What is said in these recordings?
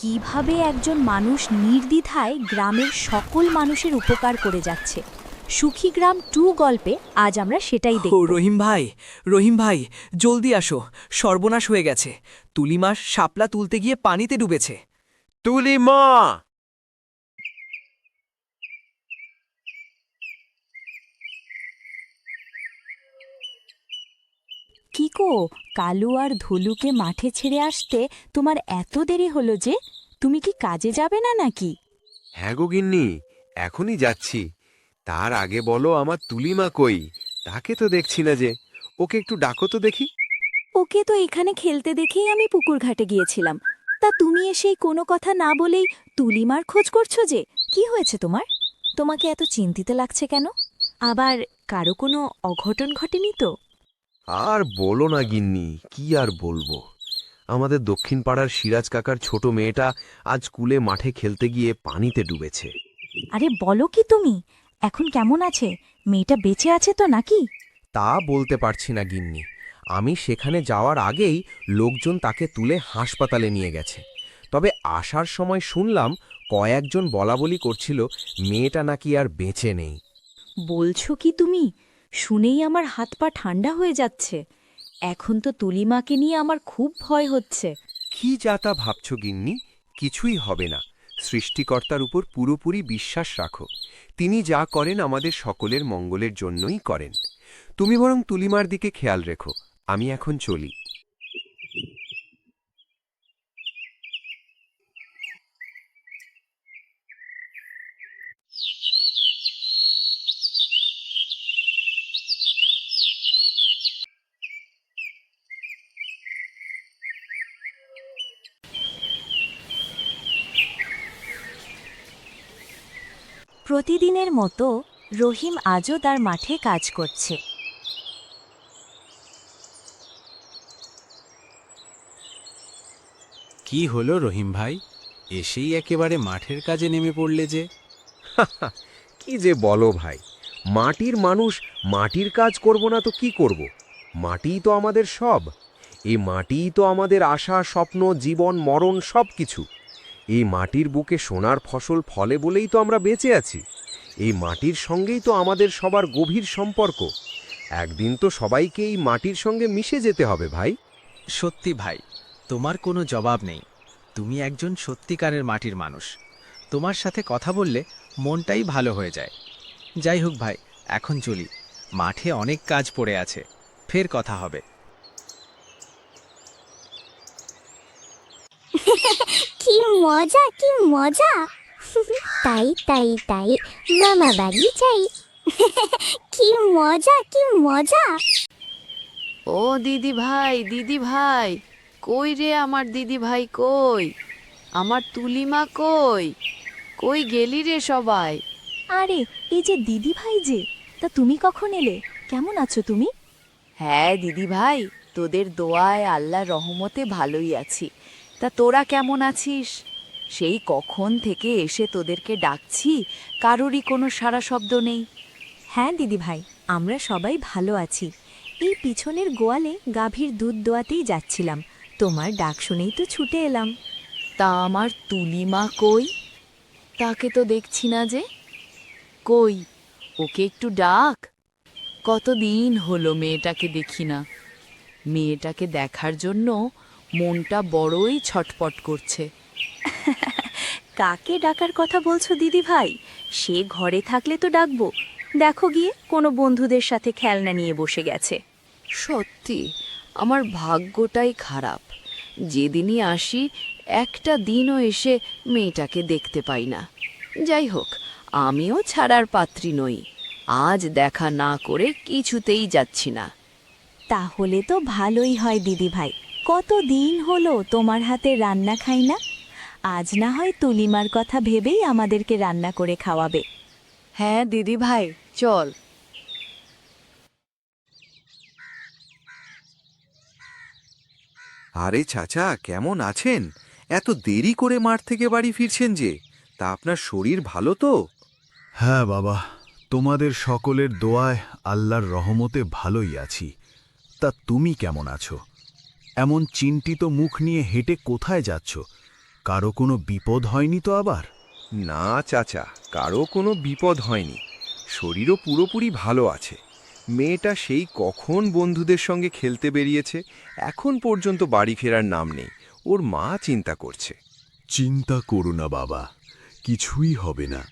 কিভাবে একজন মানুষ নির্দ্বিধায় গ্রামের সকল মানুষের উপকার করে যাচ্ছে। সুখী গ্রাম 2 গল্পে আজ আমরা সেটাই ও দেখব। রহিম ভাই, জলদি আসো, সর্বনাশ হয়ে গেছে। তুলিমা শাপলা তুলতে গিয়ে পানিতে ডুবেছে। তুলিমা! কি গো, কালু আর ধুলুকে মাঠে ছেড়ে আসতে তোমার এত দেরি হলো যে? তুমি কি কাজে যাবে না নাকি? হ্যাঁ গো গিন্নি, এখনই যাচ্ছি। তার আগে বলো, আমার তুলিমা কই? তাকে তো দেখছি না যে। ওকে একটু ডাকো তো দেখি। ওকে তো এখানে খেলতে দেখেই আমি পুকুর ঘাটে গিয়েছিলাম। তা তুমি এসেই কোনো কথা না বলেই তুলিমার খোঁজ করছো যে? কি হয়েছে তোমার? তোমাকে এত চিন্তিত লাগছে কেন? আবার কারো কোনো অঘটন ঘটেনি তো? আর বলো না গিন্নি, কি আর বলবো। আমাদের দক্ষিণ পাড়ার সিরাজ কাকার ছোট মেয়েটা আজ স্কুলে মাঠে খেলতে গিয়ে পানিতে ডুবেছে। আরে বলো কি তুমি? এখন কেমন আছে? মেয়েটা বেঁচে আছে তো নাকি? তা বলতে পারছি না গিন্নি। আমি সেখানে যাওয়ার আগেই লোকজন তাকে তুলে হাসপাতালে নিয়ে গেছে। তবে আসার সময় শুনলাম কয়েকজন বলাবলি করছিল মেয়েটা নাকি আর বেঁচে নেই। বলছো কি তুমি? শুনেই আমার হাত পা ঠান্ডা হয়ে যাচ্ছে। এখন তো তুলিমাকে নিয়ে আমার খুব ভয় হচ্ছে। কি যাতা ভাবছ গিন্নি? কিছুই হবে না। সৃষ্টিকর্তার উপর পুরোপুরি বিশ্বাস রাখো। তিনি যা করেন আমাদের সকলের মঙ্গলের জন্যই করেন। তুমি বরং তুলিমার দিকে খেয়াল রেখো। আমি এখন চলি। প্রতিদিনের মতো রহিম আজও তার মাঠে কাজ করছে। কি হলো রহিম ভাই, এসেই একেবারে মাঠের কাজে নেমে পড়লে যে? কি যে বলো ভাই, মাটির মানুষ, মাটির কাজ করব না তো কি করব? মাটিই তো আমাদের সব। এই মাটিই তো আমাদের আশা, স্বপ্ন, জীবন, মরণ সব কিছু। এই মাটির বুকে সোনার ফসল ফলে বলেই তো আমরা বেঁচে আছি। এই মাটির সঙ্গেই তো আমাদের সবার গভীর সম্পর্ক। একদিন তো সবাইকে এই মাটির সঙ্গে মিশে যেতে হবে ভাই। সত্যি ভাই, তোমার কোনো জবাব নেই। তুমি একজন সত্যিকারের মাটির মানুষ। তোমার সাথে কথা বললে মনটাই ভালো হয়ে যায়। যাই হোক ভাই, এখন চলি। মাঠে অনেক কাজ পড়ে আছে, ফের কথা হবে। কি মজা, কি মজা! তাই তাই তাই, মামা বাড়ি যাই। কি মজা, কি মজা! ও দিদি ভাই, কই রে আমার দিদি ভাই, কই? আমার তুলিমা কই? কই গেলি রে সবাই? আরে এই যে দিদি ভাই যে, তা তুমি কখন এলে? কেমন আছো তুমি? হ্যাঁ দিদি ভাই, তোদের দোয়ায় আল্লাহর রহমতে ভালোই আছি। তা তোরা কেমন আছিস? সেই কখন থেকে এসে তোদেরকে ডাকছি, কারোরই কোনো সাড়া শব্দ নেই। হ্যাঁ দিদি ভাই, আমরা সবাই ভালো আছি। এই পিছনের গোয়ালে গাভীর দুধ দোয়াতেই যাচ্ছিলাম, তোমার ডাক শুনেই তো ছুটে এলাম। তা আমার তুলিমা কই? তাকে তো দেখছি না যে। কই, ওকে একটু ডাক। কতদিন হলো মেয়েটাকে দেখি না। মেয়েটাকে দেখার জন্য মনটা বড়ই ছটপট করছে। কাকে ডাকার কথা বলছো দিদি ভাই? সে ঘরে থাকলে তো ডাকবো। দেখো গিয়ে কোনো বন্ধুদের সাথে খেলনা নিয়ে বসে গেছে। সত্যি আমার ভাগ্যটাই খারাপ। যেদিনই আসি একটা দিনও এসে মেয়েটাকে দেখতে পাই না। যাই হোক, আমিও ছাড়ার পাত্রী নই। আজ দেখা না করে কিছুতেই যাচ্ছি না। তাহলে তো ভালোই হয় দিদি ভাই, কত দিন হলো তোমার হাতে রান্না খাই না। আজ না হয় তুলিমার কথা ভেবেই আমাদেরকে রান্না করে খাওয়াবে। হ্যাঁ দিদি ভাই, চল। আরে চাচা, কেমন আছেন? এত দেরি করে মাঠ থেকে বাড়ি ফিরছেন যে? তা আপনার শরীর ভালো তো? হ্যাঁ বাবা, তোমাদের সকলের দোয়ায় আল্লাহর রহমতে ভালোই আছি। তা তুমি কেমন আছো? এমন চিন্তিত মুখ নিয়ে হেঁটে কোথায় যাচ্ছ? কারো কোনো বিপদ হয়নি তো আবার? না চাচা, কারো কোনো বিপদ হয়নি। শরীরও পুরোপুরি ভালো আছে। মেয়েটা সেই কখন বন্ধুদের সঙ্গে খেলতে বেরিয়েছে, এখন পর্যন্ত বাড়ি ফেরার নাম নেই। ওর মা চিন্তা করছে। চিন্তা করো না বাবা, কিছুই হবে না।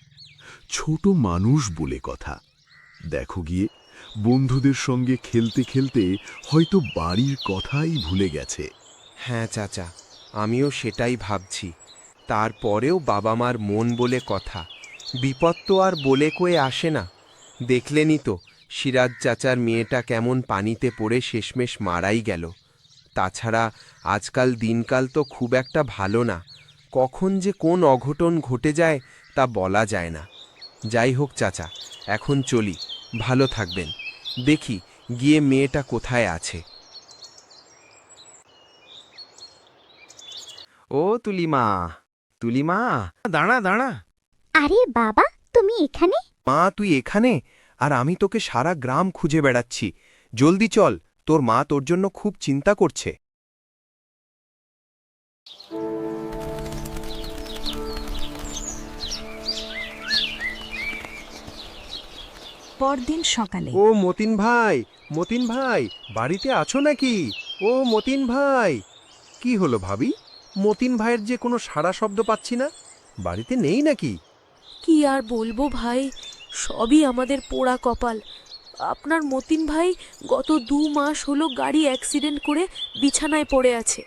ছোট মানুষ বলে কথা। দেখো গিয়ে, বন্ধুদের সঙ্গে খেলতে খেলতে হয়তো বাড়ির কথাই ভুলে গেছে। হ্যাঁ চাচা, আমিও সেটাই ভাবছি। তারপরেও বাবা মার মন বলে কথা, বিপদ তো আর বলে কয়ে আসে না। দেখলেনই তো সিরাজ চাচার মেয়েটা কেমন পানিতে পড়ে শেষমেশ মারাই গেল। তাছাড়া আজকাল দিনকাল তো খুব একটা ভালো না, কখন যে কোন অঘটন ঘটে যায় তা বলা যায় না। যাই হোক চাচা, এখন চলি, ভালো থাকবেন। দেখি গিয়ে মেয়েটা কোথায় আছে। ও তুলিমা, তুলিমা, দাঁড়া দাঁড়া। আরে বাবা, তুমি এখানে? মা তুই এখানে? আর আমি তোকে সারা গ্রাম খুঁজে বেড়াচ্ছি। জলদি চল, তোর মা তোর জন্য খুব চিন্তা করছে। পরদিন সকালে ও মতিন ভাই, মতিন ভাই, বাড়িতে আছো নাকি? ও মতিন ভাই। কি হলো ভাবি, মতিন ভাইয়ের যে কোনো সাড়া শব্দ পাচ্ছি না, বাড়িতে নেই নাকি? কি আর বলবো ভাই, সবই আমাদের পোড়া কপাল। আপনার মতিন ভাই গত 2 মাস হলো গাড়ি অ্যাক্সিডেন্ট করে বিছানায় পড়ে আছে।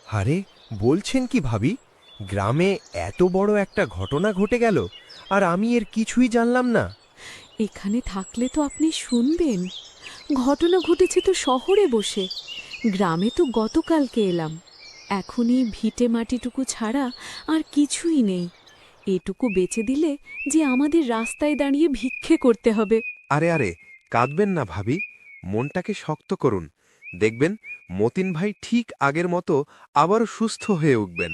আরে বলছেন কি ভাবি, গ্রামে এত বড় একটা ঘটনা ঘটে গেল আর আমি এর কিছুই জানলাম না। এখানে থাকলে তো আপনি শুনবেন। ঘটনা ঘটেছে তো শহরে বসে, গ্রামে তো গতকালকে এলাম। এখনই ভিটে মাটিটুকু ছাড়া আর কিছুই নেই। এটুকু বেচে দিলে যে আমাদের রাস্তায় দাঁড়িয়ে ভিক্ষে করতে হবে। আরে আরে, কাঁদবেন না ভাবি, মনটাকে শক্ত করুন। দেখবেন মতিন ভাই ঠিক আগের মতো আবারও সুস্থ হয়ে উঠবেন।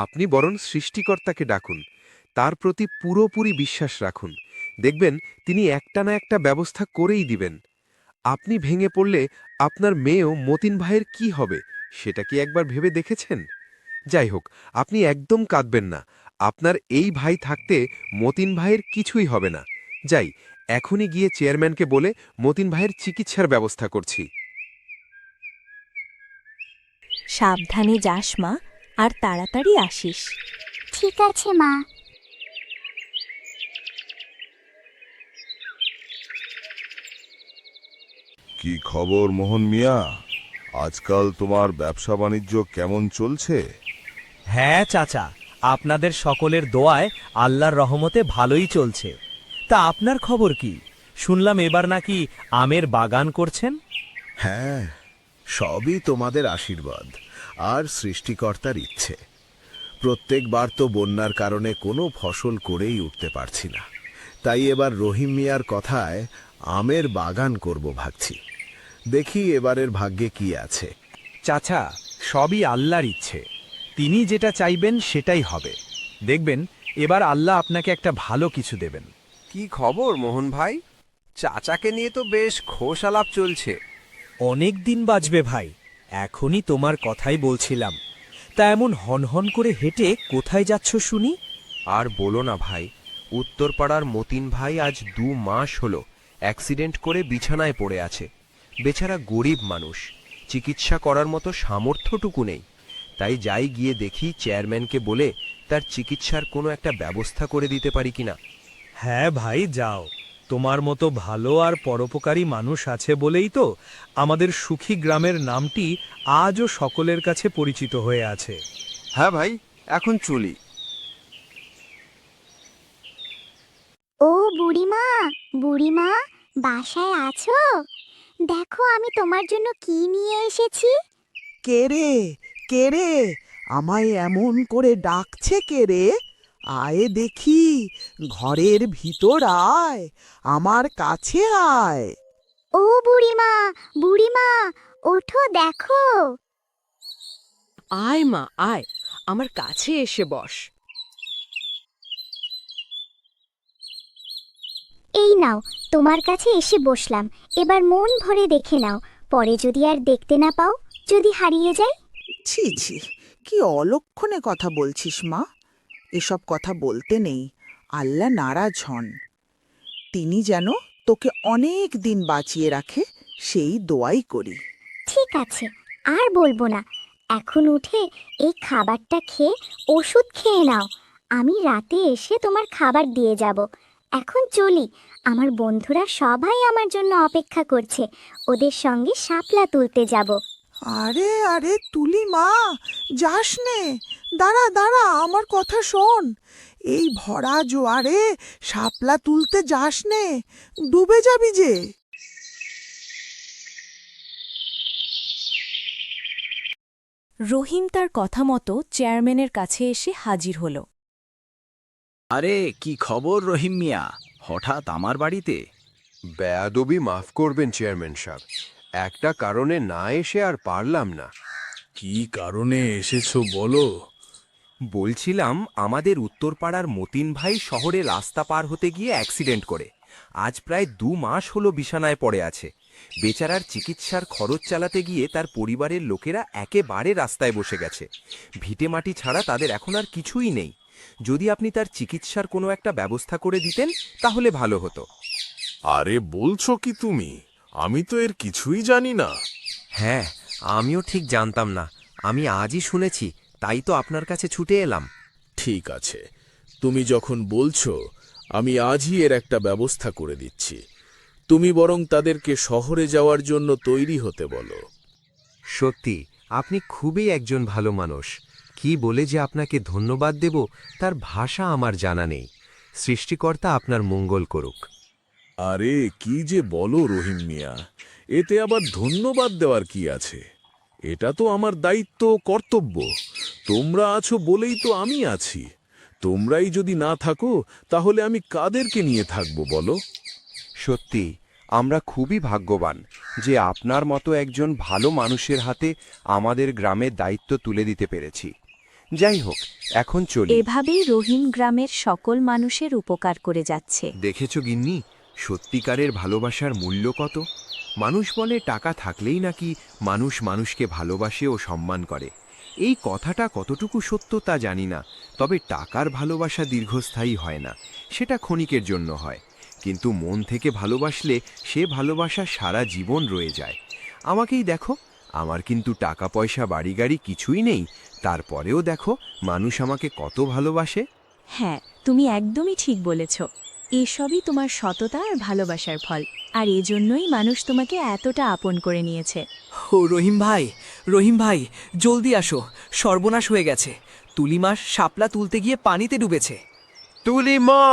আপনি বরং সৃষ্টিকর্তাকে ডাকুন, তার প্রতি পুরোপুরি বিশ্বাস রাখুন। দেখবেন তিনি একটা না একটা ব্যবস্থা করেই দিবেন। আপনি ভেঙে পড়লে আপনার মেয়েও মতিন ভাইয়ের কি হবে সেটা কি একবার ভেবে দেখেছেন? যাই হোক, আপনি একদম কাঁদবেন না। আপনার এই ভাই থাকতে মতিন ভাইয়ের কিছুই হবে না। যাই, এখনই গিয়ে চেয়ারম্যানকে বলে মতিন ভাইয়ের চিকিৎসার ব্যবস্থা করছি। সাবধানে যাস মা, আর তাড়াতাড়ি আসিস। ঠিক আছে মা। কি খবর মোহন মিয়া? আজকাল তোমার ব্যবসা বাণিজ্য কেমন চলছে? হ্যাঁ চাচা, আপনাদের সকলের দোয়ায় আল্লাহর রহমতে ভালোই চলছে। তা আপনার খবর কি? শুনলাম এবার নাকি আমের বাগান করছেন। হ্যাঁ, সবই তোমাদের আশীর্বাদ আর সৃষ্টিকর্তার ইচ্ছে। প্রত্যেকবার তো বন্যার কারণে কোনো ফসল করেই উঠতে পারছি না, তাই এবার রহিম মিয়ার কথায় আমের বাগান করব ভাবছি। দেখি এবারের ভাগ্যে কি আছে। চাচা, সবই আল্লাহর ইচ্ছে। তিনি যেটা চাইবেন সেটাই হবে। দেখবেন এবার আল্লাহ আপনাকে একটা ভালো কিছু দেবেন। কি খবর মোহন ভাই? চাচাকে নিয়ে তো বেশ খোশ আলাপ চলছে। অনেক দিন বাঁচবে ভাই, এখনই তোমার কথাই বলছিলাম। তা এমন হনহন করে হেঁটে কোথায় যাচ্ছ শুনি? আর বলো না ভাই, উত্তরপাড়ার মতিন ভাই আজ 2 মাস হলো অ্যাক্সিডেন্ট করে বিছানায় পড়ে আছে। বেচারা গরিব মানুষ, চিকিৎসা করার মতো সামর্থ্যটুকু নেই। তাই যাই গিয়ে দেখি চেয়ারম্যানকে বলে তার চিকিৎসার কোনো একটা ব্যবস্থা করে দিতে পারি কিনা। হ্যাঁ ভাই, যাও। তোমার মতো ভালো আর পরোপকারী মানুষ আছে বলেই তো আমাদের সুখী গ্রামের নামটি আজও সকলের কাছে পরিচিত হয়ে আছে। হ্যাঁ ভাই, এখন চলি। ও বুড়িমা, বুড়িমা, বাসায় আছো? দেখো আমি তোমার জন্য কি নিয়ে এসেছি। কে রে আমায় এমন করে ডাকছে কে রে? আয় দেখি, ঘরের ভিতর আয়, আমার কাছে আয়। ও বুড়িমা, বুড়িমা, ওঠো দেখো। আয় মা আয়, আমার কাছে এসে বস। এই নাও, তোমার কাছে এসে বসলাম। এবার মন ভরে দেখে নাও, পরে যদি আর দেখতে না পাও, যদি হারিয়ে যায়। ছি ছি, কি অলক্ষণে কথা বলছিস মা? এসব কথা বলতে নেই, আল্লাহ নারাজ হন। তিনি যেন তোকে অনেক দিন বাঁচিয়ে রাখে, সেই দোয়াই করি। ঠিক আছে, আর বলবো না। এখন উঠে এই খাবারটা খেয়ে ওষুধ খেয়ে নাও। আমি রাতে এসে তোমার খাবার দিয়ে যাব। এখন চলি, আমার বন্ধুরা সবাই আমার জন্য অপেক্ষা করছে। ওদের সঙ্গে শাপলা তুলতে যাব। আরে আরে তুলি মা, যাস নে, দাঁড়া দাঁড়া, আমার কথা শোন। এই ভরা জোয়ারে শাপলা তুলতে যাস নে, ডুবে যাবি যে। রহিম তার কথা মতো চেয়ারম্যানের কাছে এসে হাজির হল। আরে কি খবর রহিম মিয়া, হঠাৎ আমার বাড়িতে? বেয়াদবি মাফ করবেন চেয়ারম্যান সাহেব, একটা কারণে না এসে আর পারলাম না। কি কারণে এসেছো বলো? বলছিলাম, আমাদের উত্তরপাড়ার মতিন ভাই শহরে রাস্তা পার হতে গিয়ে অ্যাক্সিডেন্ট করে আজ প্রায় 2 মাস হলো বিছানায় পড়ে আছে। বেচারার চিকিৎসার খরচ চালাতে গিয়ে তার পরিবারের লোকেরা একেবারে রাস্তায় বসে গেছে। ভিটেমাটি ছাড়া তাদের এখন আর কিছুই নেই। যদি আপনি তার চিকিৎসার কোনো একটা ব্যবস্থা করে দিতেন তাহলে ভালো হতো। আরে বলছো কি তুমি? আমি তো এর কিছুই জানি না। হ্যাঁ, আমিও ঠিক জানতাম না। আমি আজই শুনেছি, তাই তো আপনার কাছে ছুটে এলাম। ঠিক আছে, তুমি যখন বলছো, আমি আজই এর একটা ব্যবস্থা করে দিচ্ছি। তুমি বরং তাদেরকে শহরে যাওয়ার জন্য তৈরি হতে বলো। সত্যি আপনি খুবই একজন ভালো মানুষ। কি বলে যে আপনাকে ধন্যবাদ দেব তার ভাষা আমার জানা নেই। সৃষ্টিকর্তা আপনার মঙ্গল করুক। আরে কি যে বলো রহিম মিয়া, এতে আবার ধন্যবাদ দেওয়ার কি আছে? এটা তো আমার দায়িত্ব, কর্তব্য। তোমরা আছো বলেই তো আমি আছি। তোমরাই যদি না থাকো তাহলে আমি কাদেরকে নিয়ে থাকবো বলো? সত্যি আমরা খুবই ভাগ্যবান যে আপনার মতো একজন ভালো মানুষের হাতে আমাদের গ্রামের দায়িত্ব তুলে দিতে পেরেছি। যাই হোক, এখন চলি। এভাবেই রহিম গ্রামের সকল মানুষের উপকার করে যাচ্ছে। দেখেছো গিন্নি, সত্যিকারের ভালোবাসার মূল্য কত? মানুষ বলে টাকা থাকলেই নাকি মানুষ মানুষকে ভালোবাসে ও সম্মান করে। এই কথাটা কতটুকু সত্য তা জানি না, তবে টাকার ভালোবাসা দীর্ঘস্থায়ী হয় না, সেটা ক্ষণিকের জন্য হয়। কিন্তু মন থেকে ভালোবাসলে সে ভালোবাসা সারা জীবন রয়ে যায়। আমাকেই দেখো, আমার কিন্তু টাকা পয়সা বাড়ি গাড়ি কিছুই নেই, তারপরেও দেখো মানুষ আমাকে কত ভালোবাসে। হ্যাঁ, তুমি একদমই ঠিক বলেছ। এসবই তোমার সততা আর ভালোবাসার ফল, আর এজন্যই মানুষ তোমাকে এতটা আপন করে নিয়েছে। ও রহিম ভাই, জলদি আসো, সর্বনাশ হয়ে গেছে। তুলিমা শাপলা তুলতে গিয়ে পানিতে ডুবেছে। তুলিমা!